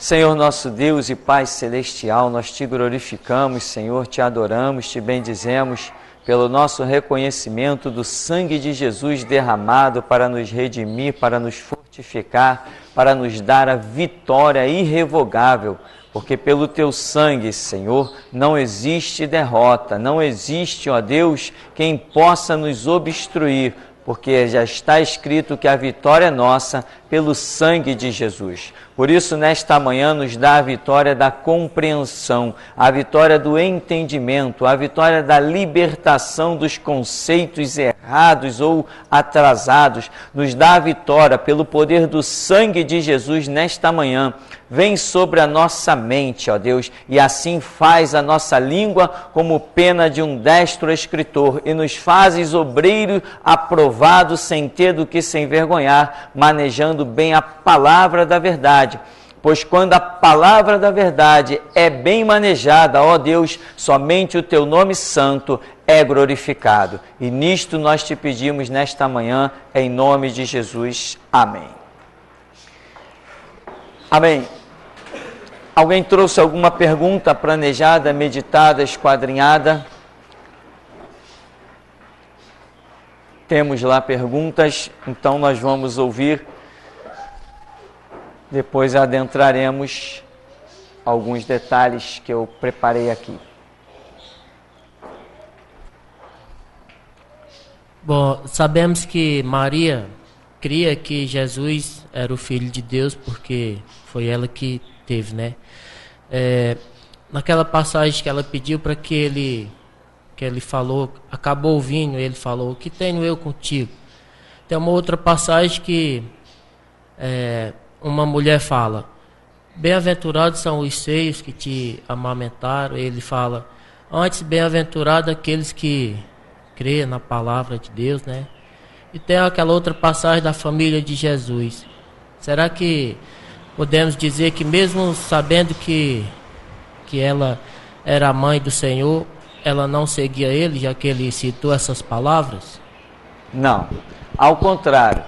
Senhor nosso Deus e Pai Celestial, nós te glorificamos, Senhor, te adoramos, te bendizemos pelo nosso reconhecimento do sangue de Jesus derramado para nos redimir, para nos fortificar, para nos dar a vitória irrevogável, porque pelo teu sangue, Senhor, não existe derrota, não existe, ó Deus, quem possa nos obstruir, porque já está escrito que a vitória é nossa pelo sangue de Jesus. Por isso, nesta manhã, nos dá a vitória da compreensão, a vitória do entendimento, a vitória da libertação dos conceitos errados ou atrasados. Nos dá a vitória pelo poder do sangue de Jesus nesta manhã. Vem sobre a nossa mente, ó Deus, e assim faz a nossa língua como pena de um destro escritor, e nos fazes obreiro aprovado, sem ter do que se envergonhar, manejando bem a palavra da verdade. Pois quando a palavra da verdade é bem manejada, ó Deus, somente o teu nome santo é glorificado. E nisto nós te pedimos nesta manhã, em nome de Jesus. Amém. Amém. Alguém trouxe alguma pergunta planejada, meditada, esquadrinhada? Temos lá perguntas, então nós vamos ouvir. Depois adentraremos alguns detalhes que eu preparei aqui. Bom, sabemos que Maria cria que Jesus era o Filho de Deus, porque foi ela que teve, né? Naquela passagem que ela pediu para que ele falou, acabou o vinho, ele falou, o que tenho eu contigo? Tem uma outra passagem que uma mulher fala, bem-aventurados são os seios que te amamentaram. Ele fala, antes bem-aventurado aqueles que creem na palavra de Deus, né? E tem aquela outra passagem da família de Jesus. Será que podemos dizer que mesmo sabendo que ela era a mãe do Senhor, ela não seguia ele, já que ele citou essas palavras? Não, ao contrário,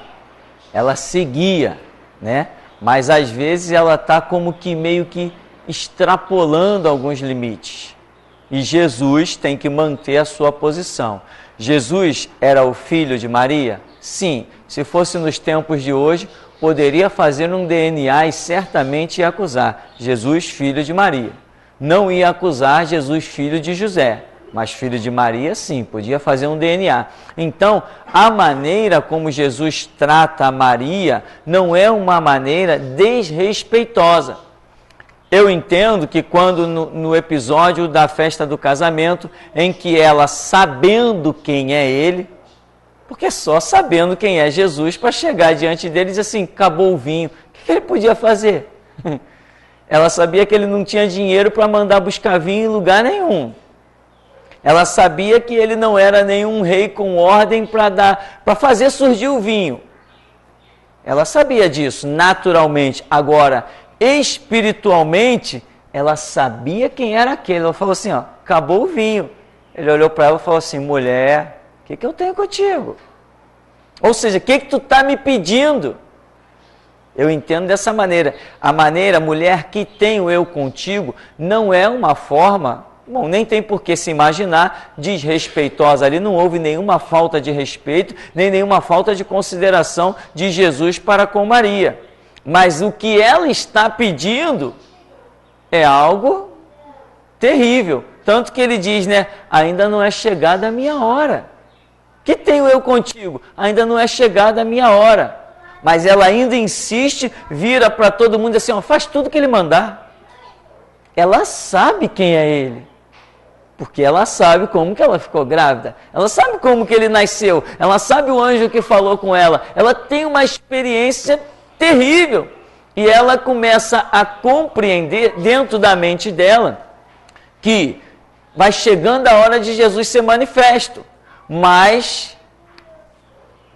ela seguia, né? Mas às vezes ela está como que meio que extrapolando alguns limites. E Jesus tem que manter a sua posição. Jesus era o filho de Maria? Sim, se fosse nos tempos de hoje, poderia fazer um DNA e certamente ia acusar Jesus, filho de Maria. Não ia acusar Jesus, filho de José, mas filho de Maria, sim, podia fazer um DNA. Então, a maneira como Jesus trata a Maria não é uma maneira desrespeitosa. Eu entendo que quando no episódio da festa do casamento, em que ela, sabendo quem é ele, porque só sabendo quem é Jesus, para chegar diante dele e dizer assim, acabou o vinho, o que ele podia fazer? Ela sabia que ele não tinha dinheiro para mandar buscar vinho em lugar nenhum. Ela sabia que ele não era nenhum rei com ordem para fazer surgir o vinho. Ela sabia disso, naturalmente. Agora, espiritualmente, ela sabia quem era aquele. Ela falou assim, ó, acabou o vinho. Ele olhou para ela e falou assim, mulher, o que eu tenho contigo? Ou seja, o que tu está me pedindo? Eu entendo dessa maneira. A maneira, mulher, que tenho eu contigo, não é uma forma, bom, nem tem por que se imaginar, desrespeitosa ali. Não houve nenhuma falta de respeito, nem nenhuma falta de consideração de Jesus para com Maria. Mas o que ela está pedindo é algo terrível. Tanto que ele diz, né, ainda não é chegada a minha hora. Que tenho eu contigo? Ainda não é chegada a minha hora. Mas ela ainda insiste, vira para todo mundo assim, ó, faz tudo que ele mandar. Ela sabe quem é ele. Porque ela sabe como que ela ficou grávida. Ela sabe como que ele nasceu. Ela sabe o anjo que falou com ela. Ela tem uma experiência terrível. E ela começa a compreender dentro da mente dela que vai chegando a hora de Jesus ser manifesto. Mas,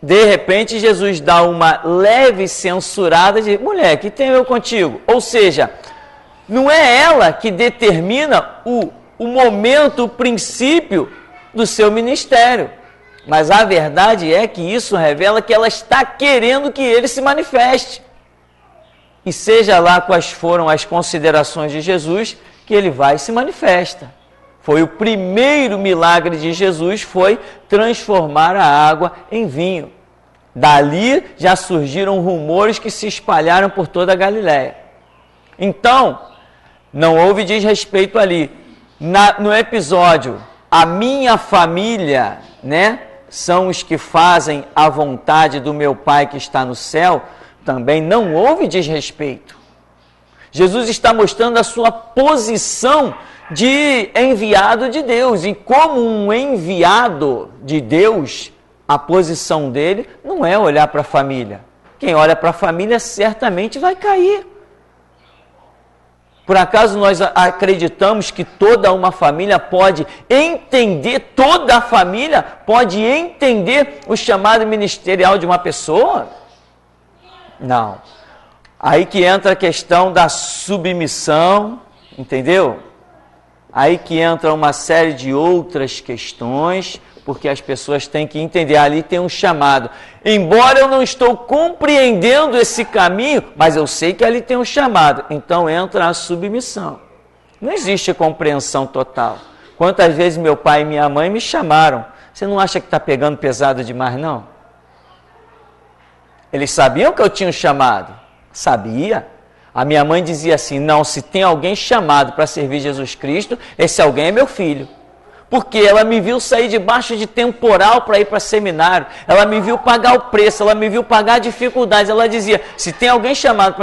de repente, Jesus dá uma leve censurada de mulher, que tenho eu contigo? Ou seja, não é ela que determina o momento, o princípio do seu ministério. Mas a verdade é que isso revela que ela está querendo que ele se manifeste. e seja lá quais foram as considerações de Jesus, que ele vai e se manifesta. Foi o primeiro milagre de Jesus, foi transformar a água em vinho. Dali já surgiram rumores que se espalharam por toda a Galiléia. Então, não houve desrespeito ali. No episódio, a minha família, né, são os que fazem a vontade do meu Pai que está no céu, também não houve desrespeito. Jesus está mostrando a sua posição de enviado de Deus. E como um enviado de Deus, a posição dele não é olhar para a família. Quem olha para a família certamente vai cair. Por acaso nós acreditamos que toda uma família pode entender, toda a família pode entender o chamado ministerial de uma pessoa? Não. Aí que entra a questão da submissão, entendeu? Aí que entra uma série de outras questões, porque as pessoas têm que entender, ali tem um chamado. Embora eu não estou compreendendo esse caminho, mas eu sei que ali tem um chamado. Então entra a submissão. Não existe compreensão total. Quantas vezes meu pai e minha mãe me chamaram? Você não acha que está pegando pesado demais, não? Eles sabiam que eu tinha um chamado? Sabia. A minha mãe dizia assim, não, se tem alguém chamado para servir Jesus Cristo, esse alguém é meu filho. Porque ela me viu sair debaixo de temporal para ir para seminário, ela me viu pagar o preço, ela me viu pagar dificuldades. Ela dizia, se tem alguém chamado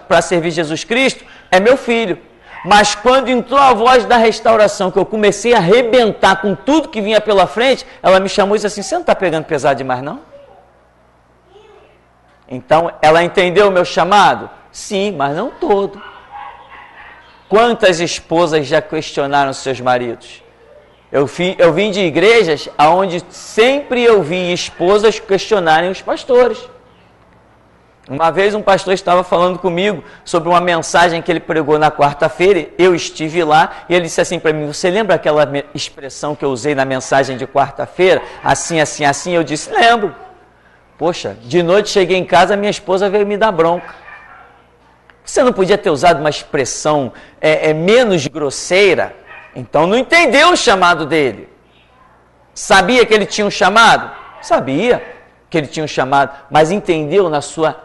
para servir Jesus Cristo, é meu filho. Mas quando entrou a voz da restauração, que eu comecei a arrebentar com tudo que vinha pela frente, ela me chamou e disse assim, você não está pegando pesado demais não? Então, ela entendeu o meu chamado? Sim, mas não todo. Quantas esposas já questionaram seus maridos? Eu vim de igrejas onde sempre eu vi esposas questionarem os pastores. Uma vez um pastor estava falando comigo sobre uma mensagem que ele pregou na quarta-feira, eu estive lá, e ele disse assim para mim, você lembra aquela expressão que eu usei na mensagem de quarta-feira? Assim, assim, assim, eu disse, lembro. Poxa, de noite cheguei em casa, minha esposa veio me dar bronca. Você não podia ter usado uma expressão menos grosseira? Então não entendeu o chamado dele. Sabia que ele tinha um chamado? Sabia que ele tinha um chamado, mas entendeu na sua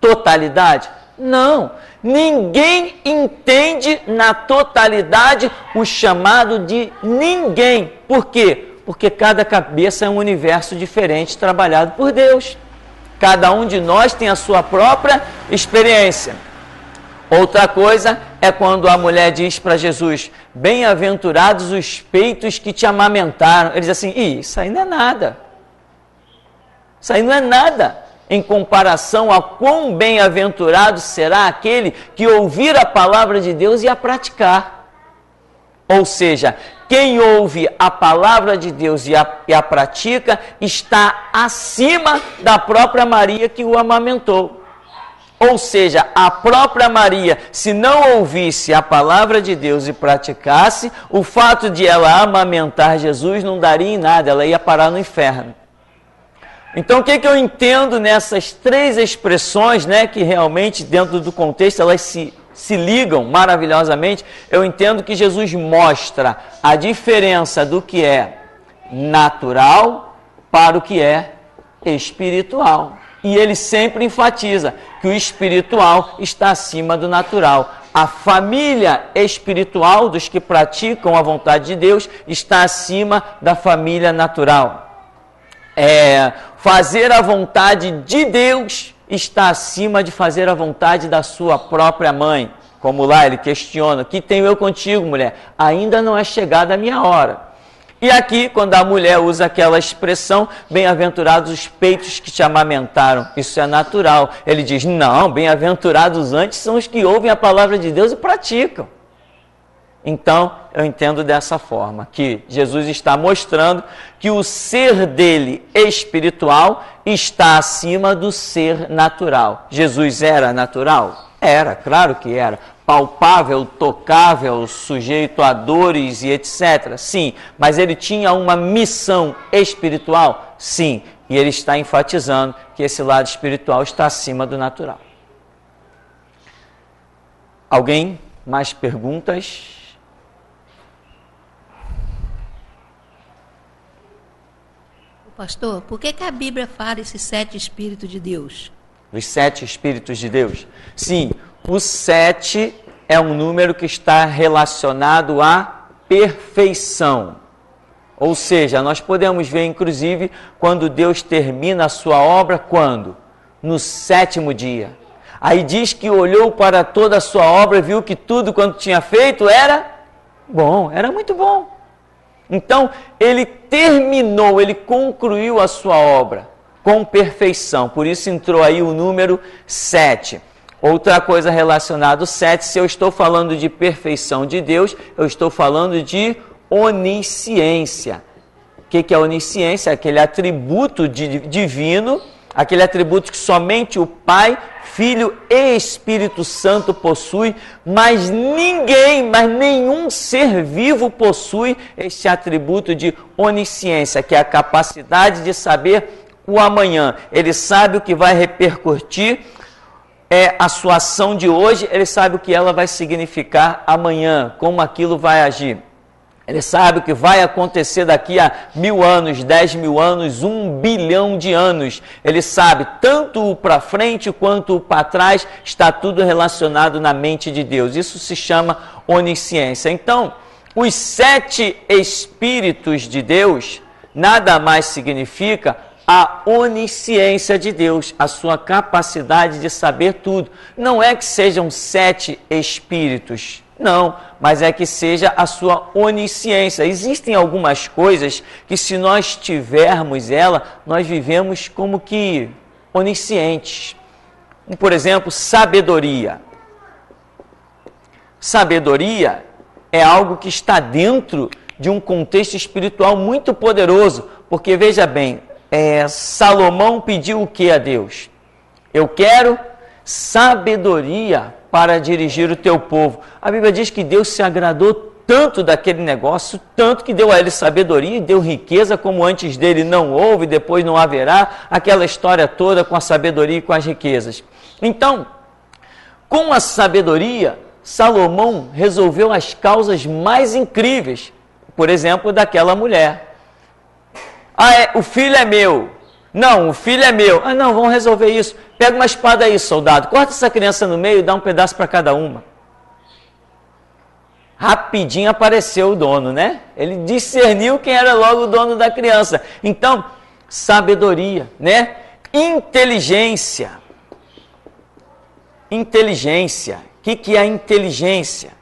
totalidade? Não. Ninguém entende na totalidade o chamado de ninguém. Por quê? Porque cada cabeça é um universo diferente trabalhado por Deus. Cada um de nós tem a sua própria experiência. Outra coisa é quando a mulher diz para Jesus, bem-aventurados os peitos que te amamentaram. Ele diz assim, isso aí não é nada. Isso aí não é nada em comparação a quão bem-aventurado será aquele que ouvir a palavra de Deus e a praticar. Ou seja, quem ouve a palavra de Deus e a pratica está acima da própria Maria que o amamentou. Ou seja, a própria Maria, se não ouvisse a palavra de Deus e praticasse, o fato de ela amamentar Jesus não daria em nada, ela ia parar no inferno. Então, o que eu entendo nessas três expressões, né, que realmente, dentro do contexto, elas se ligam maravilhosamente? Eu entendo que Jesus mostra a diferença do que é natural para o que é espiritual. E ele sempre enfatiza que o espiritual está acima do natural. A família espiritual dos que praticam a vontade de Deus está acima da família natural. Fazer a vontade de Deus está acima de fazer a vontade da sua própria mãe. Como lá ele questiona, que tenho eu contigo, mulher? Ainda não é chegada a minha hora. E aqui, quando a mulher usa aquela expressão, bem-aventurados os peitos que te amamentaram, isso é natural. Ele diz, não, bem-aventurados antes são os que ouvem a palavra de Deus e praticam. Então, eu entendo dessa forma, que Jesus está mostrando que o ser dele espiritual está acima do ser natural. Jesus era natural? Era, claro que era. Palpável, tocável, sujeito a dores e etc. Sim, mas ele tinha uma missão espiritual? Sim, e ele está enfatizando que esse lado espiritual está acima do natural. Alguém? Mais perguntas? Pastor, por que a Bíblia fala esses 7 Espíritos de Deus? Os 7 Espíritos de Deus? Sim, o 7 é um número que está relacionado à perfeição. Ou seja, nós podemos ver, inclusive, quando Deus termina a sua obra, quando? No 7º dia. Aí diz que olhou para toda a sua obra e viu que tudo quanto tinha feito era bom, era muito bom. Então, ele terminou, ele concluiu a sua obra com perfeição. Por isso entrou aí o número 7. Outra coisa relacionada ao 7, se eu estou falando de perfeição de Deus, eu estou falando de onisciência. O que é onisciência? Aquele atributo divino, aquele atributo que somente o Pai, Filho e Espírito Santo possui, mas nenhum ser vivo possui este atributo de onisciência, que é a capacidade de saber o amanhã. Ele sabe o que vai repercutir a sua ação de hoje, ele sabe o que ela vai significar amanhã, como aquilo vai agir. Ele sabe o que vai acontecer daqui a 1000 anos, 10.000 anos, 1 bilhão de anos. Ele sabe tanto o para frente quanto o para trás, está tudo relacionado na mente de Deus. Isso se chama onisciência. Então, os 7 Espíritos de Deus nada mais significa a onisciência de Deus, a sua capacidade de saber tudo. Não é que sejam 7 Espíritos, não, mas é que seja a sua onisciência. Existem algumas coisas que, se nós tivermos ela, nós vivemos como que oniscientes. Por exemplo, sabedoria. Sabedoria é algo que está dentro de um contexto espiritual muito poderoso, porque veja bem, Salomão pediu o que a Deus? Eu quero sabedoria para dirigir o teu povo. A Bíblia diz que Deus se agradou tanto daquele negócio, tanto que deu a ele sabedoria e deu riqueza, como antes dele não houve, depois não haverá, aquela história toda com a sabedoria e com as riquezas. Então, com a sabedoria, Salomão resolveu as causas mais incríveis, por exemplo, daquela mulher. O filho é meu. Não, o filho é meu. Não, vamos resolver isso. Pega uma espada aí, soldado. Corta essa criança no meio e dá um pedaço para cada uma. Rapidinho apareceu o dono, né? Ele discerniu quem era logo o dono da criança. Então, sabedoria, né? Inteligência. Inteligência. O que é a inteligência?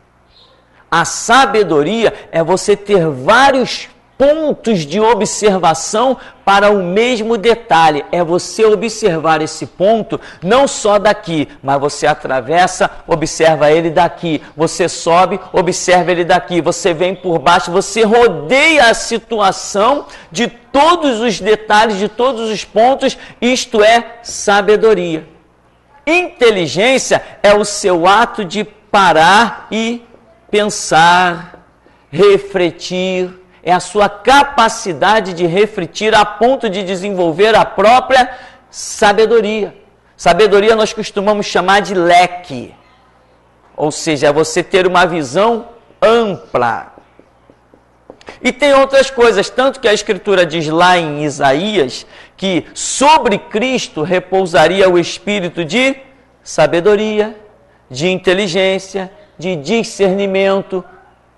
A sabedoria é você ter vários pontos de observação para o mesmo detalhe. É você observar esse ponto não só daqui, mas você atravessa, observa ele daqui. Você sobe, observa ele daqui. Você vem por baixo, você rodeia a situação de todos os detalhes, de todos os pontos. Isto é sabedoria. Inteligência é o seu ato de parar e pensar, refletir. É a sua capacidade de refletir a ponto de desenvolver a própria sabedoria. Sabedoria nós costumamos chamar de leque. Ou seja, é você ter uma visão ampla. E tem outras coisas, tanto que a Escritura diz lá em Isaías que sobre Cristo repousaria o espírito de sabedoria, de inteligência, de discernimento.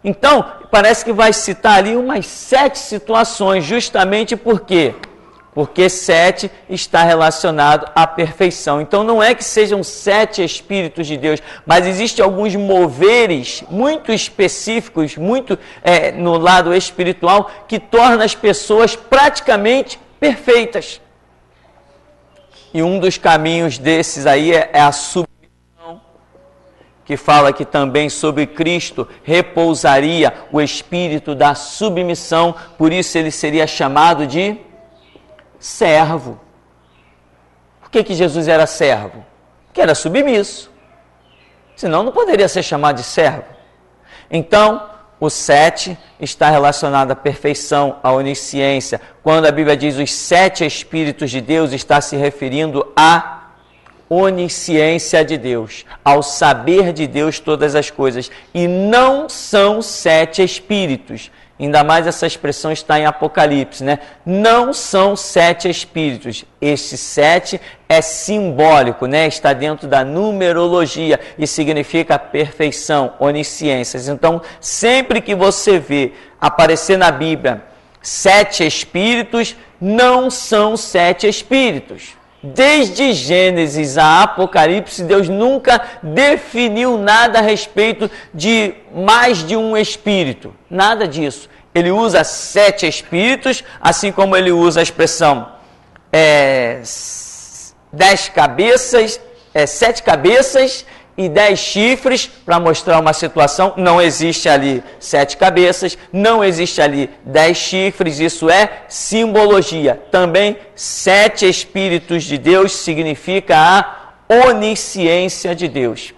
Então, parece que vai citar ali umas 7 situações, justamente por quê? Porque 7 está relacionado à perfeição. Então, não é que sejam 7 Espíritos de Deus, mas existem alguns moveres muito específicos, muito no lado espiritual, que tornam as pessoas praticamente perfeitas. E um dos caminhos desses aí é a submissão, que fala que também sobre Cristo repousaria o espírito da submissão, por isso ele seria chamado de servo. Por que Jesus era servo? Porque era submisso. Senão não poderia ser chamado de servo. Então, o 7 está relacionado à perfeição, à onisciência. Quando a Bíblia diz os 7 Espíritos de Deus, está se referindo a onisciência de Deus, ao saber de Deus todas as coisas. E não são 7 espíritos. Ainda mais essa expressão está em Apocalipse, né? Não são 7 espíritos. Este 7 é simbólico, né? Está dentro da numerologia e significa perfeição, onisciências. Então, sempre que você vê aparecer na Bíblia 7 espíritos, não são 7 espíritos. Desde Gênesis a Apocalipse, Deus nunca definiu nada a respeito de mais de um espírito. Nada disso. Ele usa 7 espíritos, assim como ele usa a expressão 10 cabeças, 7 cabeças e 10 chifres, para mostrar uma situação. Não existe ali 7 cabeças, não existe ali 10 chifres, isso é simbologia. Também 7 espíritos de Deus significa a onisciência de Deus.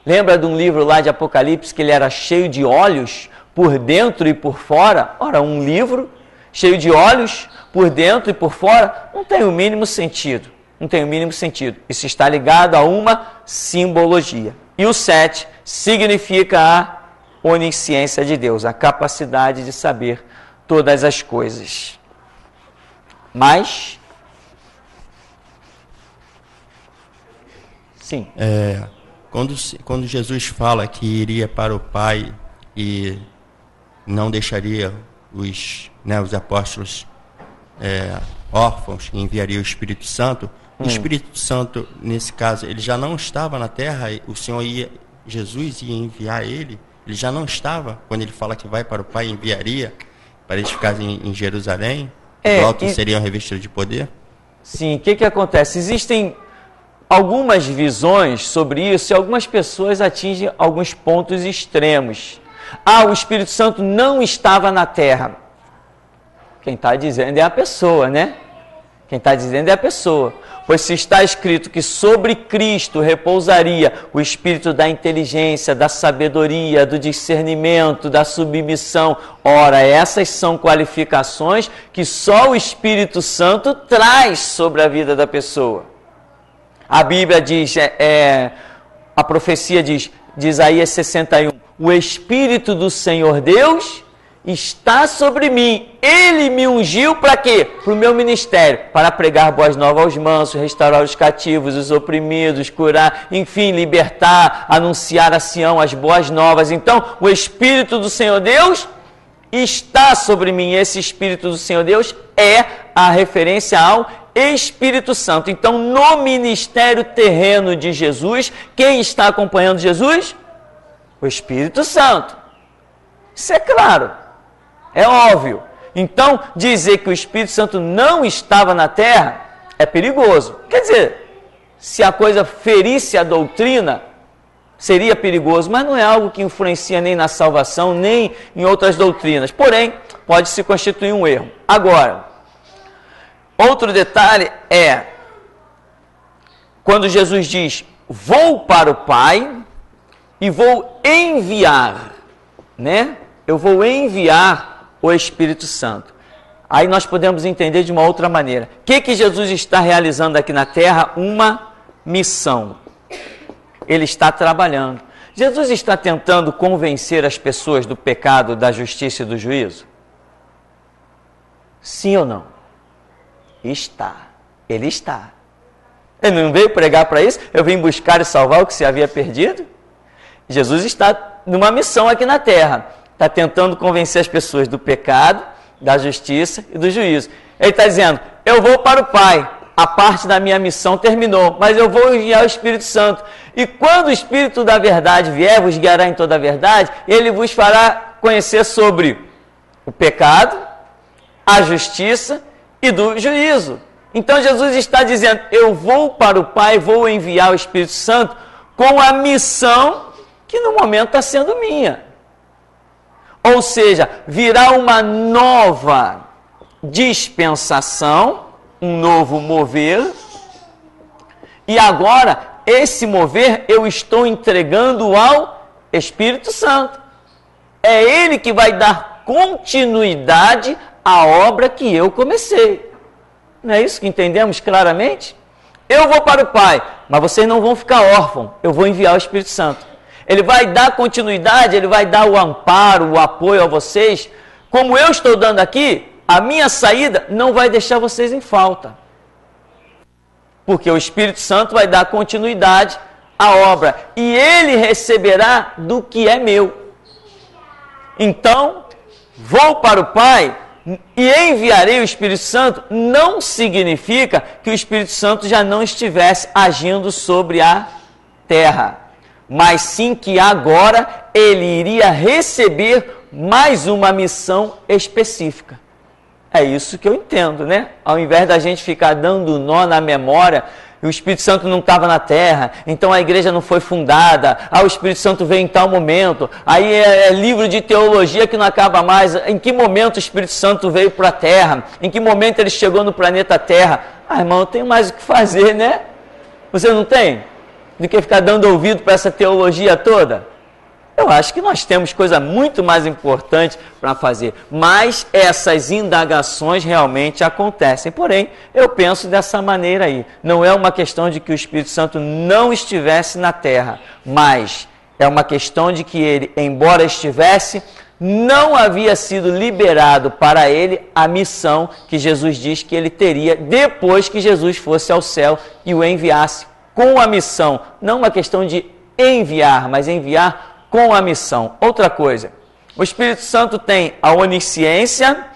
Lembra de um livro lá de Apocalipse que ele era cheio de olhos por dentro e por fora? Ora, um livro cheio de olhos por dentro e por fora não tem o mínimo sentido. Não tem o mínimo sentido. Isso está ligado a uma simbologia. E o 7 significa a onisciência de Deus, a capacidade de saber todas as coisas. Mas, sim. Quando Jesus fala que iria para o Pai e não deixaria os apóstolos órfãos e enviaria o Espírito Santo, o Espírito Santo, nesse caso, ele já não estava na terra, Jesus ia enviar ele já não estava, quando ele fala que vai para o Pai e enviaria, para eles ficarem em Jerusalém, seriam revestidos de poder? Sim, o que acontece? Existem algumas visões sobre isso e algumas pessoas atingem alguns pontos extremos. O Espírito Santo não estava na terra. Quem está dizendo é a pessoa, né? Quem está dizendo é a pessoa. Pois se está escrito que sobre Cristo repousaria o espírito da inteligência, da sabedoria, do discernimento, da submissão. Ora, essas são qualificações que só o Espírito Santo traz sobre a vida da pessoa. A Bíblia diz, a profecia diz, de Isaías 61, o Espírito do Senhor Deus está sobre mim. Ele me ungiu para quê? Para o meu ministério, para pregar boas novas aos mansos, restaurar os cativos, os oprimidos, curar, enfim, libertar, anunciar a Sião as boas novas. Então, o Espírito do Senhor Deus está sobre mim. Esse Espírito do Senhor Deus é a referência ao Espírito Santo. Então, no ministério terreno de Jesus, quem está acompanhando Jesus? O Espírito Santo. Isso é claro. É óbvio. Então, dizer que o Espírito Santo não estava na terra é perigoso. Quer dizer, se a coisa ferisse a doutrina, seria perigoso, mas não é algo que influencia nem na salvação, nem em outras doutrinas. Porém, pode se constituir um erro. Agora, outro detalhe é, quando Jesus diz, vou para o Pai e vou enviar, né? Eu vou enviar o Espírito Santo. Aí nós podemos entender de uma outra maneira. O que Jesus está realizando aqui na terra? Uma missão. Ele está trabalhando. Jesus está tentando convencer as pessoas do pecado, da justiça e do juízo? Sim ou não? Está. Ele está. Ele não veio pregar para isso? Eu vim buscar e salvar o que se havia perdido? Jesus está numa missão aqui na terra. Está tentando convencer as pessoas do pecado, da justiça e do juízo. Ele está dizendo, eu vou para o Pai, a parte da minha missão terminou, mas eu vou enviar o Espírito Santo. E quando o Espírito da verdade vier, vos guiará em toda a verdade, ele vos fará conhecer sobre o pecado, a justiça e do juízo. Então Jesus está dizendo, eu vou para o Pai, vou enviar o Espírito Santo com a missão que no momento está sendo minha. Ou seja, virá uma nova dispensação, um novo mover, e agora esse mover eu estou entregando ao Espírito Santo. É Ele que vai dar continuidade à obra que eu comecei. Não é isso que entendemos claramente? Eu vou para o Pai, mas vocês não vão ficar órfãos, eu vou enviar o Espírito Santo. Ele vai dar continuidade, ele vai dar o amparo, o apoio a vocês. Como eu estou dando aqui, a minha saída não vai deixar vocês em falta. Porque o Espírito Santo vai dar continuidade à obra. E ele receberá do que é meu. Então, vou para o Pai e enviarei o Espírito Santo. Não significa que o Espírito Santo já não estivesse agindo sobre a terra. Mas sim que agora ele iria receber mais uma missão específica. É isso que eu entendo, né? Ao invés da gente ficar dando nó na memória, o Espírito Santo não estava na terra, então a igreja não foi fundada, o Espírito Santo veio em tal momento, aí é livro de teologia que não acaba mais. Em que momento o Espírito Santo veio para a terra? Em que momento ele chegou no planeta Terra? Irmão, eu tenho mais o que fazer, né? Você não tem? Do que ficar dando ouvido para essa teologia toda? Eu acho que nós temos coisa muito mais importante para fazer. Mas essas indagações realmente acontecem. Porém, eu penso dessa maneira aí. Não é uma questão de que o Espírito Santo não estivesse na terra, mas é uma questão de que ele, embora estivesse, não havia sido liberado para ele a missão que Jesus diz que ele teria depois que Jesus fosse ao céu e o enviasse com a missão. Não uma questão de enviar, mas enviar com a missão. Outra coisa, o Espírito Santo tem a onisciência,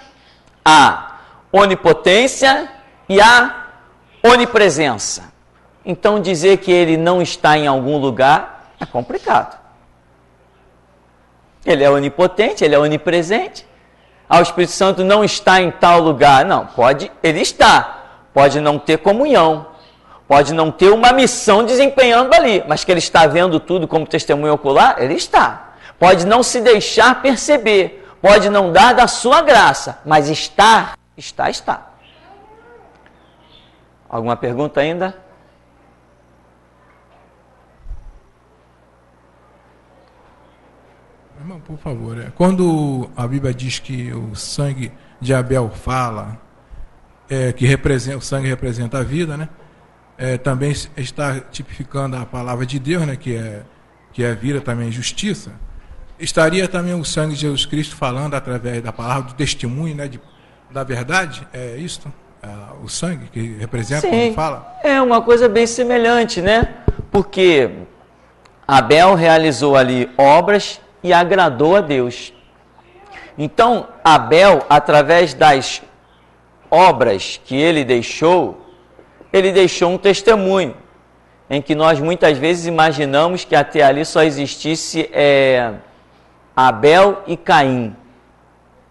a onipotência e a onipresença. Então dizer que ele não está em algum lugar é complicado. Ele é onipotente, ele é onipresente. O Espírito Santo não está em tal lugar. Não, pode, ele está. Pode não ter comunhão. Pode não ter uma missão desempenhando ali, mas que ele está vendo tudo como testemunho ocular, ele está. Pode não se deixar perceber, pode não dar da sua graça, mas está. Alguma pergunta ainda? Irmão, por favor, quando a Bíblia diz que o sangue de Abel fala, que o sangue representa a vida, né? Também está tipificando a palavra de Deus, né, que é vida, também justiça. Estaria também o sangue de Jesus Cristo falando através da palavra do testemunho, né, da verdade? É isso? O sangue que representa, sim, quando fala? É uma coisa bem semelhante, né? Porque Abel realizou ali obras e agradou a Deus. Então, Abel, através das obras que ele deixou um testemunho, em que nós muitas vezes imaginamos que até ali só existisse Abel e Caim.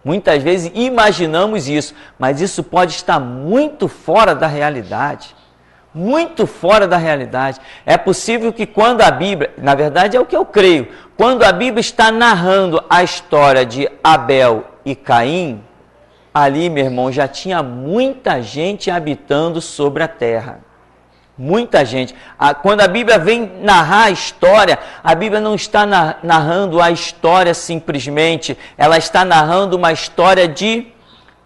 Muitas vezes imaginamos isso, mas isso pode estar muito fora da realidade. Muito fora da realidade. É possível que quando a Bíblia, na verdade é o que eu creio, quando a Bíblia está narrando a história de Abel e Caim, ali, meu irmão, já tinha muita gente habitando sobre a terra. Muita gente. Quando a Bíblia vem narrar a história, a Bíblia não está narrando a história simplesmente, ela está narrando uma história de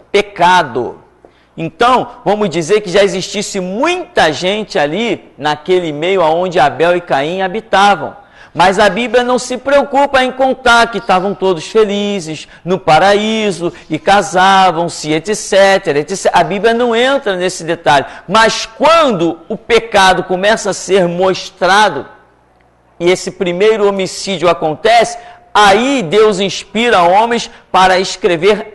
pecado. Então, vamos dizer que já existisse muita gente ali, naquele meio onde Abel e Caim habitavam. Mas a Bíblia não se preocupa em contar que estavam todos felizes no paraíso e casavam-se, etc, etc. A Bíblia não entra nesse detalhe. Mas quando o pecado começa a ser mostrado e esse primeiro homicídio acontece, aí Deus inspira homens para escrever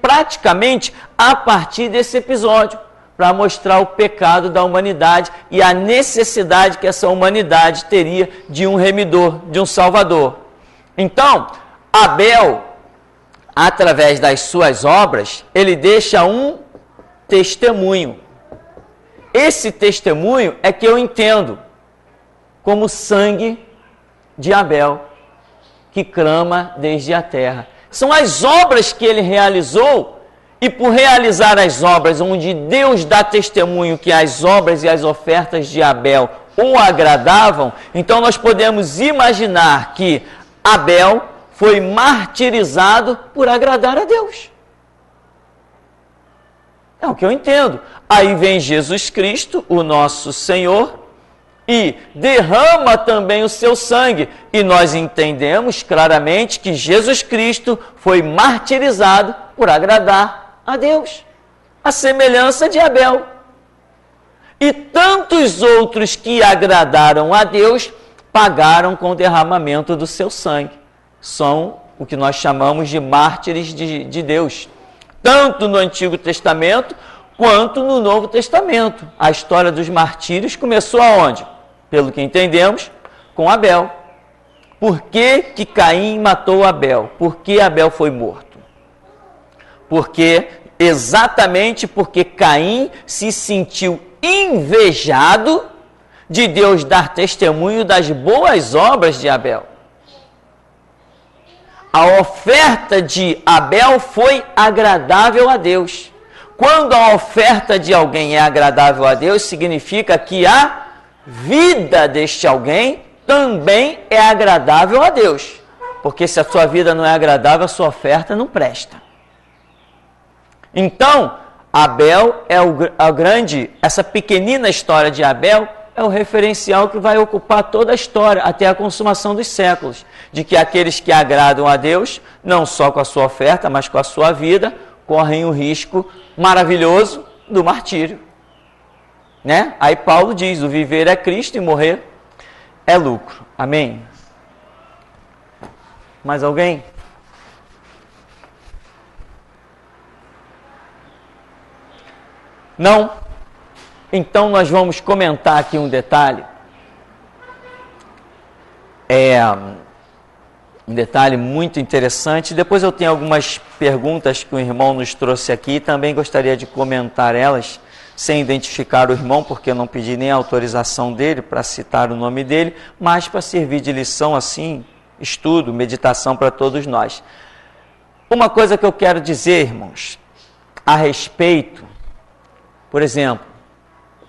praticamente a partir desse episódio, para mostrar o pecado da humanidade e a necessidade que essa humanidade teria de um remidor, de um salvador. Então, Abel, através das suas obras, ele deixa um testemunho. Esse testemunho é que eu entendo como sangue de Abel, que clama desde a terra. São as obras que ele realizou. E por realizar as obras, onde Deus dá testemunho que as obras e as ofertas de Abel o agradavam, então nós podemos imaginar que Abel foi martirizado por agradar a Deus. É o que eu entendo. Aí vem Jesus Cristo, o nosso Senhor, e derrama também o seu sangue. E nós entendemos claramente que Jesus Cristo foi martirizado por agradar a Deus, a semelhança de Abel. E tantos outros que agradaram a Deus pagaram com o derramamento do seu sangue. São o que nós chamamos de mártires de Deus, tanto no Antigo Testamento quanto no Novo Testamento. A história dos martírios começou aonde? Pelo que entendemos, com Abel. Por que que Caim matou Abel? Por que Abel foi morto? Exatamente porque Caim se sentiu invejado de Deus dar testemunho das boas obras de Abel. A oferta de Abel foi agradável a Deus. Quando a oferta de alguém é agradável a Deus, significa que a vida deste alguém também é agradável a Deus. Porque se a sua vida não é agradável, a sua oferta não presta. Então, Abel é essa pequenina história de Abel é o referencial que vai ocupar toda a história, até a consumação dos séculos, de que aqueles que agradam a Deus, não só com a sua oferta, mas com a sua vida, correm o risco maravilhoso do martírio. Né? Aí Paulo diz, o viver é Cristo e morrer é lucro. Amém? Mais alguém? Não? Então nós vamos comentar aqui um detalhe. Um detalhe muito interessante. Depois eu tenho algumas perguntas que o irmão nos trouxe aqui. Também gostaria de comentar elas, sem identificar o irmão, porque eu não pedi nem a autorização dele para citar o nome dele, mas para servir de lição assim, estudo, meditação para todos nós. Uma coisa que eu quero dizer, irmãos, a respeito, por exemplo,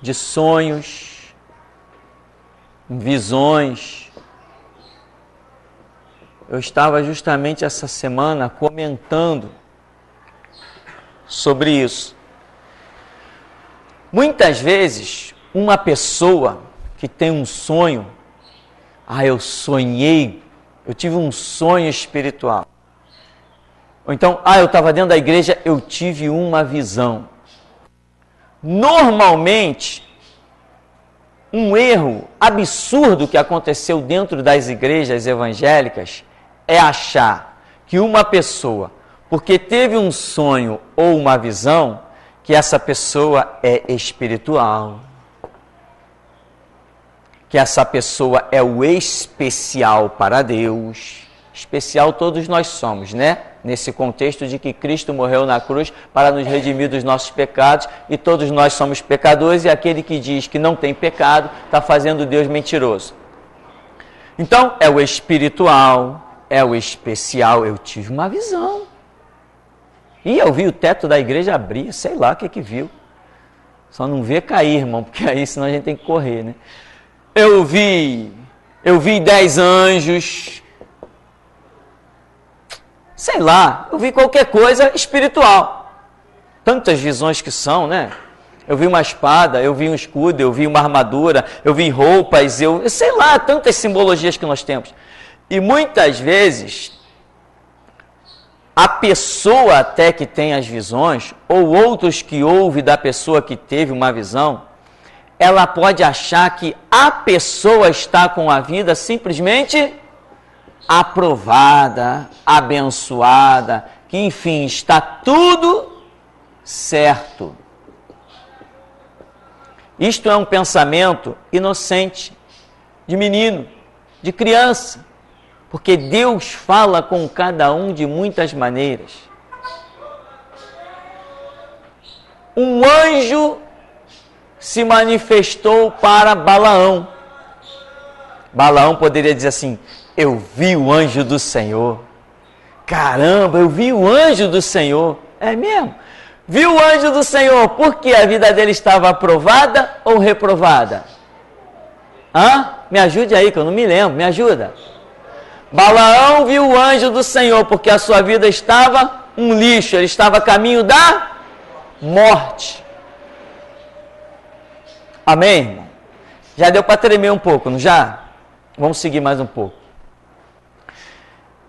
de sonhos, visões. Eu estava justamente essa semana comentando sobre isso. Muitas vezes, uma pessoa que tem um sonho, eu sonhei, eu tive um sonho espiritual. Ou então, eu estava dentro da igreja, eu tive uma visão. Normalmente, um erro absurdo que aconteceu dentro das igrejas evangélicas é achar que uma pessoa, porque teve um sonho ou uma visão, que essa pessoa é espiritual, que essa pessoa é o especial para Deus. Especial todos nós somos, né? Nesse contexto de que Cristo morreu na cruz para nos redimir dos nossos pecados, e todos nós somos pecadores, e aquele que diz que não tem pecado está fazendo Deus mentiroso. Então, é o espiritual, é o especial. Eu tive uma visão. E eu vi o teto da igreja abrir, sei lá o que viu. Só não vê cair, irmão, porque aí senão a gente tem que correr, né? Eu vi 10 anjos. Sei lá, eu vi qualquer coisa espiritual. Tantas visões que são, né? Eu vi uma espada, eu vi um escudo, eu vi uma armadura, eu vi roupas, eu sei lá, tantas simbologias que nós temos. E muitas vezes, a pessoa até que tem as visões, ou outros que ouvem da pessoa que teve uma visão, ela pode achar que a pessoa está com a vida simplesmente aprovada, abençoada, que enfim, está tudo certo. Isto é um pensamento inocente, de menino, de criança, porque Deus fala com cada um de muitas maneiras. Um anjo se manifestou para Balaão. Balaão poderia dizer assim: eu vi o anjo do Senhor. Caramba, eu vi o anjo do Senhor. É mesmo? Viu o anjo do Senhor porque a vida dele estava aprovada ou reprovada? Me ajude aí, que eu não me lembro. Me ajuda. Balaão viu o anjo do Senhor porque a sua vida estava um lixo. Ele estava a caminho da morte. Amém, irmão? Já deu para tremer um pouco, não já? Vamos seguir mais um pouco.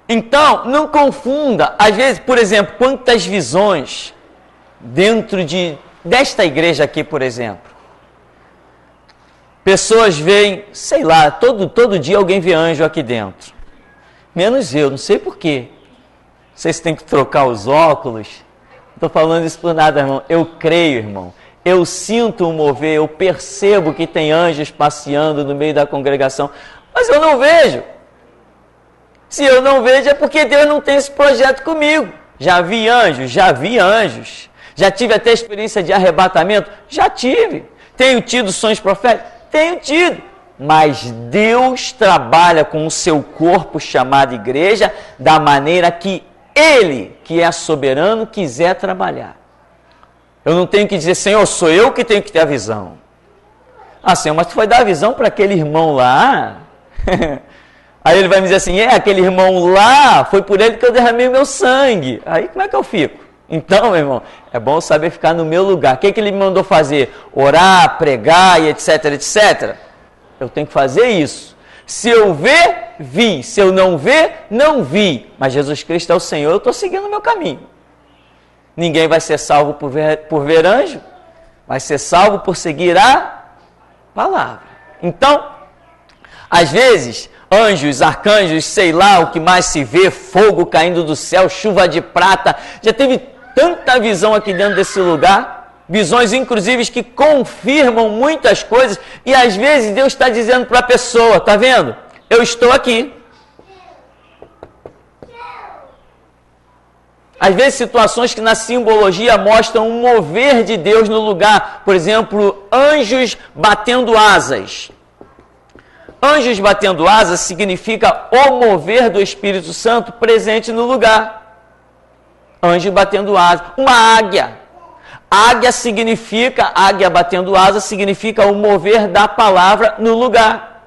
Então, não confunda. Às vezes, por exemplo, quantas visões dentro desta igreja aqui, por exemplo. Pessoas veem, sei lá, todo dia alguém vê anjo aqui dentro. Menos eu, não sei porquê. Não sei se tem que trocar os óculos. Não estou falando isso por nada, irmão. Eu creio, irmão. Eu sinto o mover, eu percebo que tem anjos passeando no meio da congregação. Mas eu não vejo. Se eu não vejo é porque Deus não tem esse projeto comigo. Já vi anjos? Já vi anjos. Já tive até experiência de arrebatamento? Já tive. Tenho tido sonhos proféticos? Tenho tido. Mas Deus trabalha com o seu corpo chamado igreja da maneira que Ele, que é soberano, quiser trabalhar. Eu não tenho que dizer, Senhor, sou eu que tenho que ter a visão. Ah, Senhor, mas tu foi dar a visão para aquele irmão lá? Aí ele vai me dizer assim, aquele irmão lá, foi por ele que eu derramei o meu sangue. Aí como é que eu fico? Então, meu irmão, é bom saber ficar no meu lugar. O que ele me mandou fazer? Orar, pregar e etc, etc. Eu tenho que fazer isso. Se eu ver, vi. Se eu não ver, não vi. Mas Jesus Cristo é o Senhor, eu estou seguindo o meu caminho. Ninguém vai ser salvo por ver anjo, vai ser salvo por seguir a palavra. Então, às vezes, anjos, arcanjos, sei lá o que mais se vê, fogo caindo do céu, chuva de prata, já teve tanta visão aqui dentro desse lugar, visões inclusive que confirmam muitas coisas, e às vezes Deus está dizendo para a pessoa, está vendo? Eu estou aqui. Às vezes situações que na simbologia mostram um mover de Deus no lugar, por exemplo, anjos batendo asas. Anjos batendo asas significa o mover do Espírito Santo presente no lugar. Anjo batendo asas. Uma águia. Águia batendo asas significa o mover da palavra no lugar.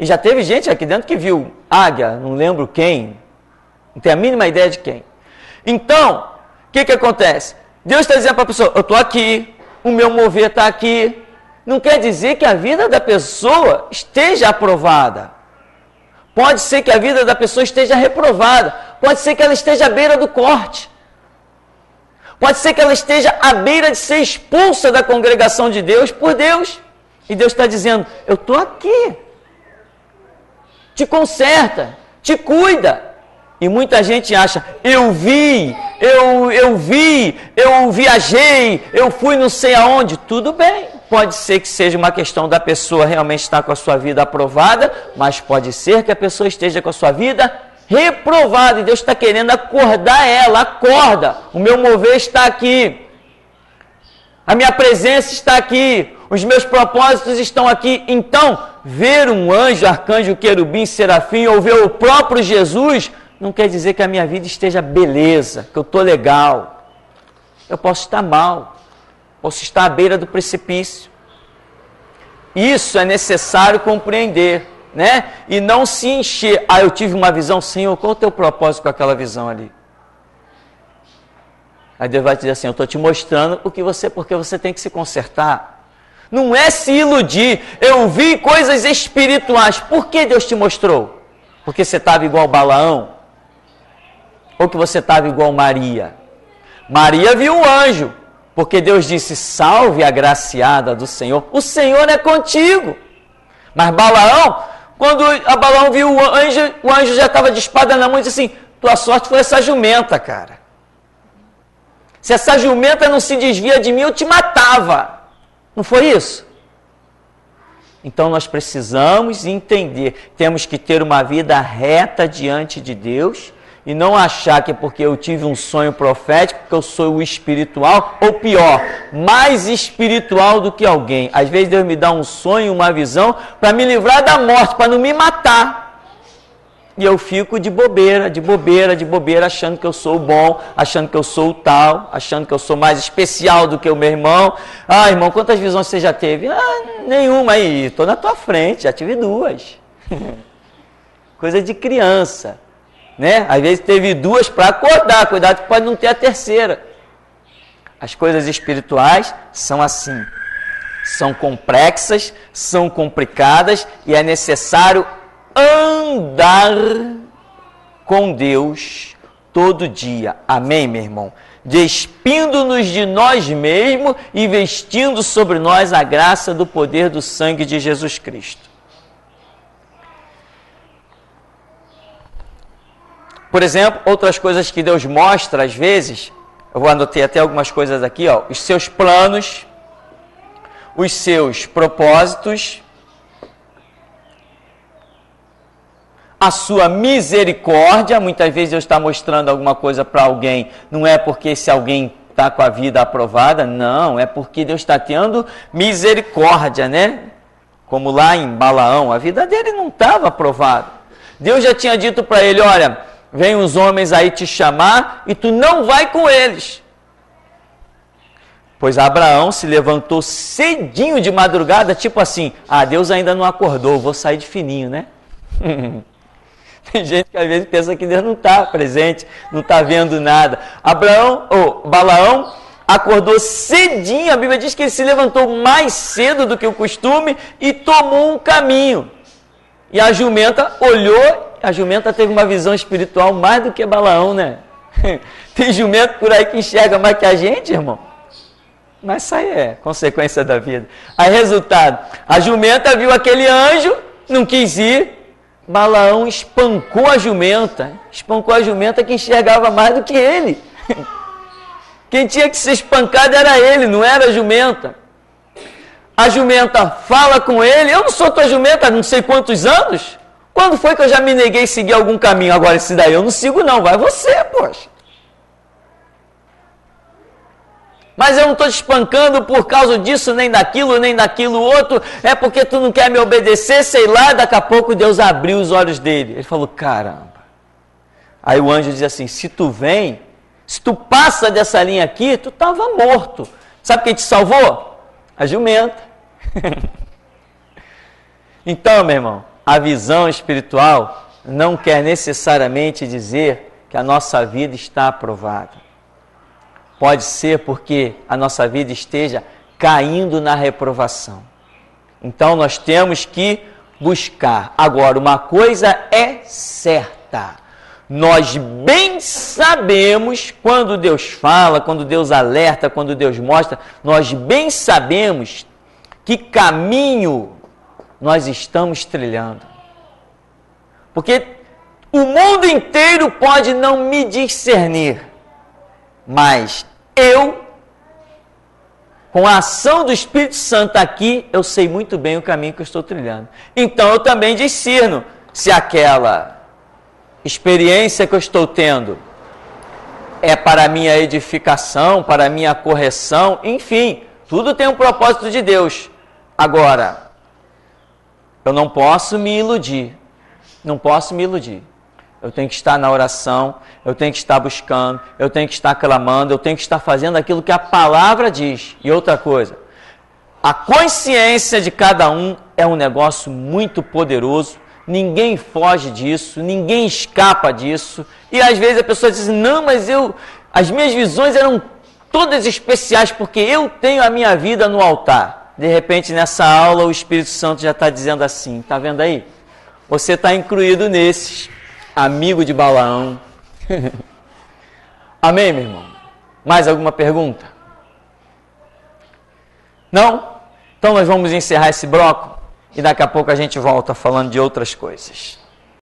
E já teve gente aqui dentro que viu águia, não lembro quem, não tenho a mínima ideia de quem. Então, o que acontece? Deus está dizendo para a pessoa, eu estou aqui, o meu mover está aqui. Não quer dizer que a vida da pessoa esteja aprovada. Pode ser que a vida da pessoa esteja reprovada. Pode ser que ela esteja à beira do corte. Pode ser que ela esteja à beira de ser expulsa da congregação de Deus por Deus. E Deus está dizendo, eu estou aqui. Te conserta, te cuida. E muita gente acha, eu viajei, eu fui não sei aonde. Tudo bem, pode ser que seja uma questão da pessoa realmente estar com a sua vida aprovada, mas pode ser que a pessoa esteja com a sua vida reprovada. E Deus está querendo acordar ela, acorda, o meu mover está aqui. A minha presença está aqui, os meus propósitos estão aqui. Então, ver um anjo, arcanjo, querubim, serafim, ou ver o próprio Jesus, não quer dizer que a minha vida esteja beleza, que eu estou legal. Eu posso estar mal, posso estar à beira do precipício. Isso é necessário compreender, né? E não se encher. Eu tive uma visão, Senhor, qual é o teu propósito com aquela visão ali? Aí Deus vai dizer assim, eu estou te mostrando porque você tem que se consertar. Não é se iludir. Eu vi coisas espirituais. Por que Deus te mostrou? Porque você estava igual Balaão? Ou que você estava igual Maria? Maria viu um anjo, porque Deus disse, salve a agraciada do Senhor. O Senhor é contigo. Mas Balaão, quando a Balaão viu o anjo já estava de espada na mão e disse assim, tua sorte foi essa jumenta, cara. Se essa jumenta não se desvia de mim, eu te matava. Não foi isso? Então nós precisamos entender, temos que ter uma vida reta diante de Deus e não achar que porque eu tive um sonho profético que eu sou o espiritual, ou pior, mais espiritual do que alguém. Às vezes Deus me dá um sonho, uma visão, para me livrar da morte, para não me matar. E eu fico de bobeira, achando que eu sou bom, achando que eu sou o tal, achando que eu sou mais especial do que o meu irmão. Ah, irmão, quantas visões você já teve? Nenhuma aí, estou na tua frente, já tive 2. Coisa de criança, né? Às vezes teve 2 para acordar, cuidado que pode não ter a terceira. As coisas espirituais são assim. São complexas, são complicadas e é necessário andar com Deus todo dia. Amém, meu irmão? Despindo-nos de nós mesmos e vestindo sobre nós a graça do poder do sangue de Jesus Cristo. Por exemplo, outras coisas que Deus mostra às vezes, eu vou anotar até algumas coisas aqui, ó, os seus planos, os seus propósitos, a sua misericórdia. Muitas vezes Deus está mostrando alguma coisa para alguém, não é porque esse alguém está com a vida aprovada, não, é porque Deus está tendo misericórdia, né? Como lá em Balaão, a vida dele não estava aprovada. Deus já tinha dito para ele, olha, vem uns homens aí te chamar e tu não vai com eles. Pois Abraão se levantou cedinho de madrugada, tipo assim, Deus ainda não acordou, vou sair de fininho, né? Tem gente que às vezes pensa que Deus não está presente, não está vendo nada. Balaão acordou cedinho, a Bíblia diz que ele se levantou mais cedo do que o costume e tomou um caminho. E a jumenta olhou, a jumenta teve uma visão espiritual mais do que Balaão, né? Tem jumento por aí que enxerga mais que a gente, irmão. Mas isso aí é consequência da vida. Aí, resultado, a jumenta viu aquele anjo, não quis ir, Balaão espancou a jumenta que enxergava mais do que ele. Quem tinha que ser espancado era ele, não era a jumenta. A jumenta fala com ele, eu não sou tua jumenta há não sei quantos anos. Quando foi que eu já me neguei a seguir algum caminho? Agora esse daí eu não sigo não, vai você, poxa. Mas eu não estou te espancando por causa disso, nem daquilo outro, é porque tu não quer me obedecer, sei lá. Daqui a pouco Deus abriu os olhos dele. Ele falou, caramba. Aí o anjo diz assim, se tu passa dessa linha aqui, tu estava morto. Sabe quem te salvou? A jumenta. Então, meu irmão, a visão espiritual não quer necessariamente dizer que a nossa vida está aprovada. Pode ser porque a nossa vida esteja caindo na reprovação. Então nós temos que buscar. Agora, uma coisa é certa. Nós bem sabemos quando Deus fala, quando Deus alerta, quando Deus mostra, nós bem sabemos que caminho nós estamos trilhando. Porque o mundo inteiro pode não me discernir, mas eu, com a ação do Espírito Santo aqui, eu sei muito bem o caminho que eu estou trilhando. Então eu também discerno se aquela experiência que eu estou tendo é para a minha edificação, para a minha correção, enfim, tudo tem um propósito de Deus. Agora, eu não posso me iludir, Eu tenho que estar na oração, eu tenho que estar buscando, eu tenho que estar clamando, eu tenho que estar fazendo aquilo que a palavra diz. E outra coisa, a consciência de cada um é um negócio muito poderoso, ninguém foge disso, ninguém escapa disso. E às vezes a pessoa diz, não, mas as minhas visões eram todas especiais porque eu tenho a minha vida no altar. De repente nessa aula o Espírito Santo já está dizendo assim, está vendo aí? Você está incluído nesses. Amigo de Balaão. Amém, meu irmão? Mais alguma pergunta? Não? Então nós vamos encerrar esse bloco e daqui a pouco a gente volta falando de outras coisas.